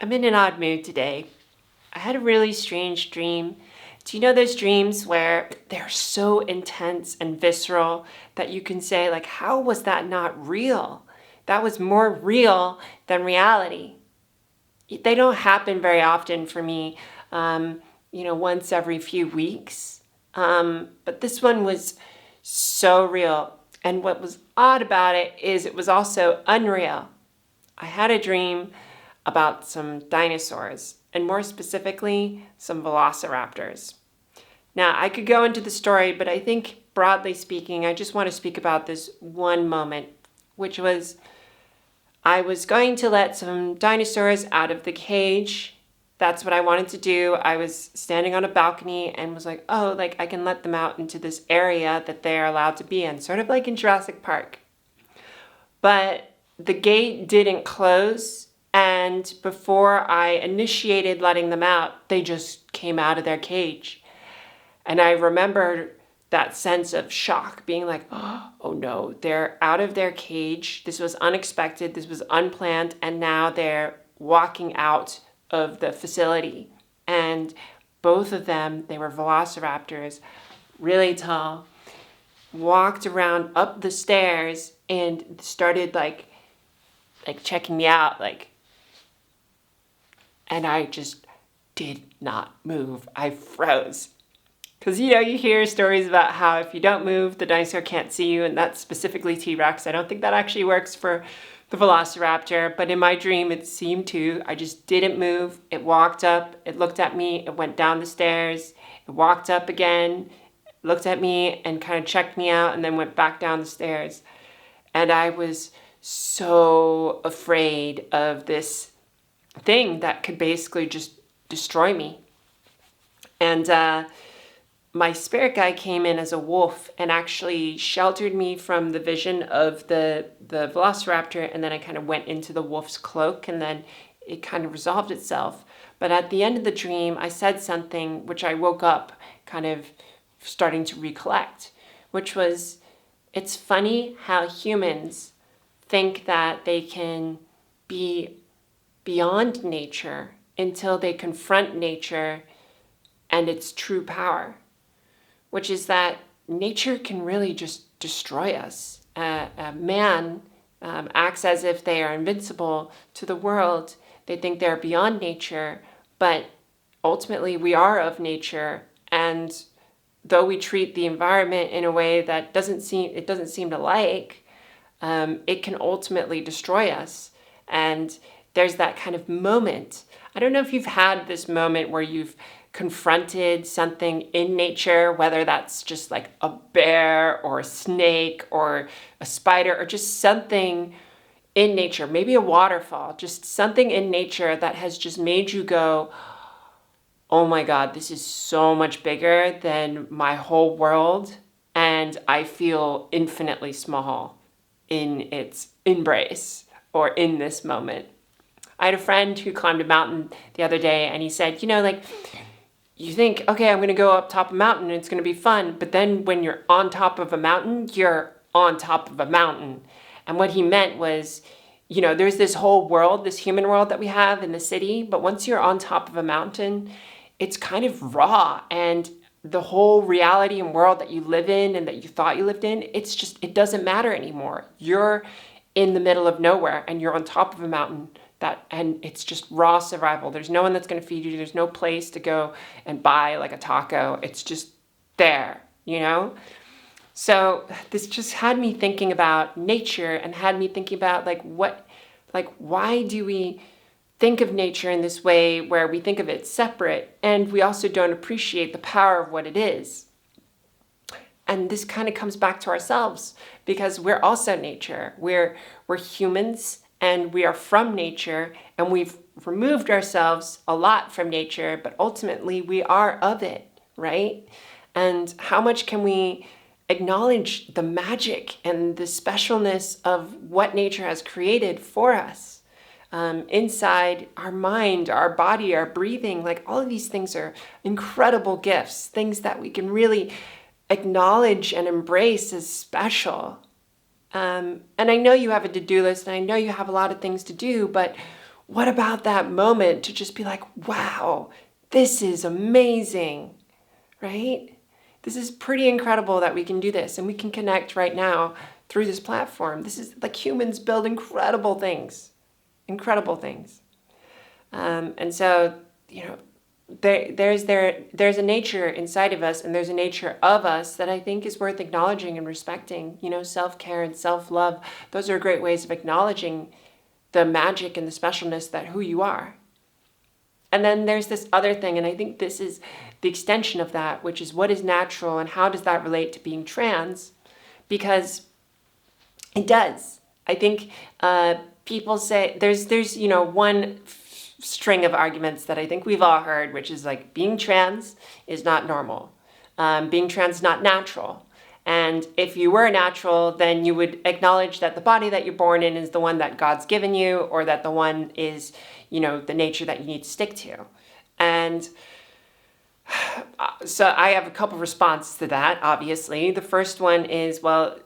I'm in an odd mood today. I had a really strange dream. Do you know those dreams where they're so intense and visceral that you can say, like, how was that not real? That was more real than reality. They don't happen very often for me, once every few weeks. But this one was so real. And what was odd about it is it was also unreal. I had a dream about some dinosaurs, and more specifically, some velociraptors. Now, I could go into the story, but I think broadly speaking, I just want to speak about this one moment, which was I was going to let some dinosaurs out of the cage. That's what I wanted to do. I was standing on a balcony and was like, oh, like I can let them out into this area that they're allowed to be in, sort of like in Jurassic Park. But the gate didn't close, and before I initiated letting them out, they just came out of their cage. And I remember that sense of shock, being like, oh no, they're out of their cage. This was unexpected, this was unplanned, and now they're walking out of the facility. And both of them, they were velociraptors, really tall, walked around up the stairs and started like checking me out, and I just did not move. I froze. Because, you hear stories about how if you don't move, the dinosaur can't see you, and that's specifically T-Rex. I don't think that actually works for the velociraptor, but in my dream, it seemed to. I just didn't move. It walked up, it looked at me, it went down the stairs, it walked up again, looked at me, and kind of checked me out, and then went back down the stairs. And I was so afraid of this thing that could basically just destroy me. And my spirit guide came in as a wolf and actually sheltered me from the vision of the velociraptor, and then I kind of went into the wolf's cloak, and then it kind of resolved itself. But at the end of the dream, I said something which I woke up kind of starting to recollect, which was, it's funny how humans think that they can be beyond nature until they confront nature and its true power, which is that nature can really just destroy us. Man acts as if they are invincible to the world. They think they're beyond nature, but ultimately we are of nature, and though we treat the environment in a way that doesn't seem to like, it can ultimately destroy us. And there's that kind of moment. I don't know if you've had this moment where you've confronted something in nature, whether that's just like a bear or a snake or a spider or just something in nature, maybe a waterfall, just something in nature that has just made you go, oh my God, this is so much bigger than my whole world, and I feel infinitely small in its embrace or in this moment. I had a friend who climbed a mountain the other day, and he said, you think, okay, I'm going to go up top of a mountain and it's going to be fun. But then when you're on top of a mountain, you're on top of a mountain. And what he meant was, there's this whole world, this human world that we have in the city. But once you're on top of a mountain, it's kind of raw. And the whole reality and world that you live in and that you thought you lived in, it doesn't matter anymore. You're in the middle of nowhere and you're on top of a mountain. And it's just raw survival. There's no one that's going to feed you. There's no place to go and buy like a taco. It's just there, So this just had me thinking about nature and had me thinking about why do we think of nature in this way where we think of it separate, and we also don't appreciate the power of what it is. And this kind of comes back to ourselves, because we're also nature. We're humans, and we are from nature, and we've removed ourselves a lot from nature, but ultimately we are of it, right? And how much can we acknowledge the magic and the specialness of what nature has created for us? Inside our mind, our body, our breathing, all of these things are incredible gifts, things that we can really acknowledge and embrace as special. And I know you have a to-do list, and I know you have a lot of things to do, but what about that moment to just be like, wow, this is amazing, right? This is pretty incredible that we can do this and we can connect right now through this platform. This is like humans build incredible things. And so, there's a nature inside of us and there's a nature of us that I think is worth acknowledging and respecting. Self-care and self-love, those are great ways of acknowledging the magic and the specialness that who you are. And then there's this other thing, and I think this is the extension of that, which is what is natural and how does that relate to being trans? Because it does. I think people say there's one string of arguments that I think we've all heard, which is like being trans is not normal. Being trans is not natural. And if you were natural, then you would acknowledge that the body that you're born in is the one that God's given you, or that the one is, the nature that you need to stick to. And so I have a couple responses to that, obviously. The first one is, well,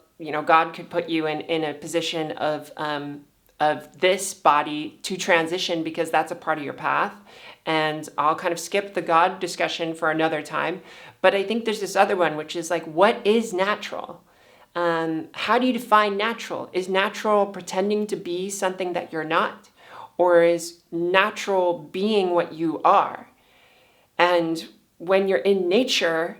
God could put you in a position of this body to transition because that's a part of your path. And I'll kind of skip the God discussion for another time. But I think there's this other one, which is like, what is natural? How do you define natural? Is natural pretending to be something that you're not? Or is natural being what you are? And when you're in nature,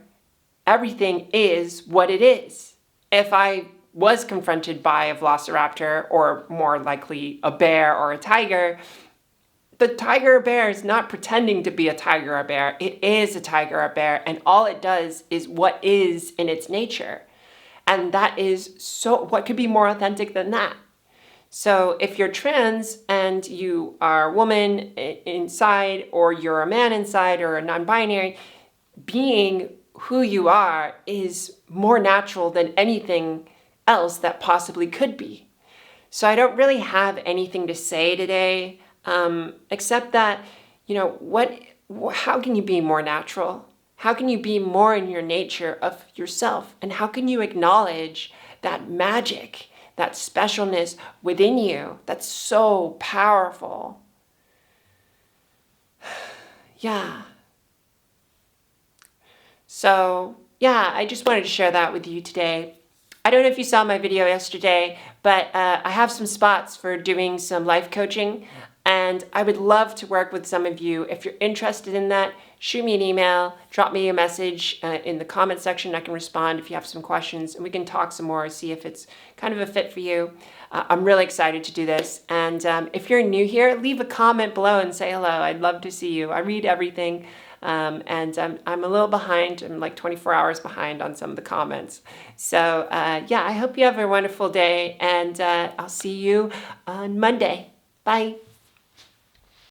everything is what it is. If I was confronted by a velociraptor, or more likely a bear or a tiger, the tiger or bear is not pretending to be a tiger or bear. It is a tiger or bear, and all it does is what is in its nature. And that is what could be more authentic than that? So if you're trans and you are a woman inside, or you're a man inside, or a non-binary, being who you are is more natural than anything else that possibly could be. So I don't really have anything to say today, except that, how can you be more natural? How can you be more in your nature of yourself? And how can you acknowledge that magic, that specialness within you that's so powerful? Yeah. So, I just wanted to share that with you today. I don't know if you saw my video yesterday, but I have some spots for doing some life coaching, and I would love to work with some of you. If you're interested in that, shoot me an email, drop me a message in the comment section. I can respond if you have some questions, and we can talk some more, see if it's kind of a fit for you. I'm really excited to do this. And if you're new here, leave a comment below and say hello. I'd love to see you. I read everything. And I'm a little behind. I'm like 24 hours behind on some of the comments. So I hope you have a wonderful day, and I'll see you on Monday. Bye.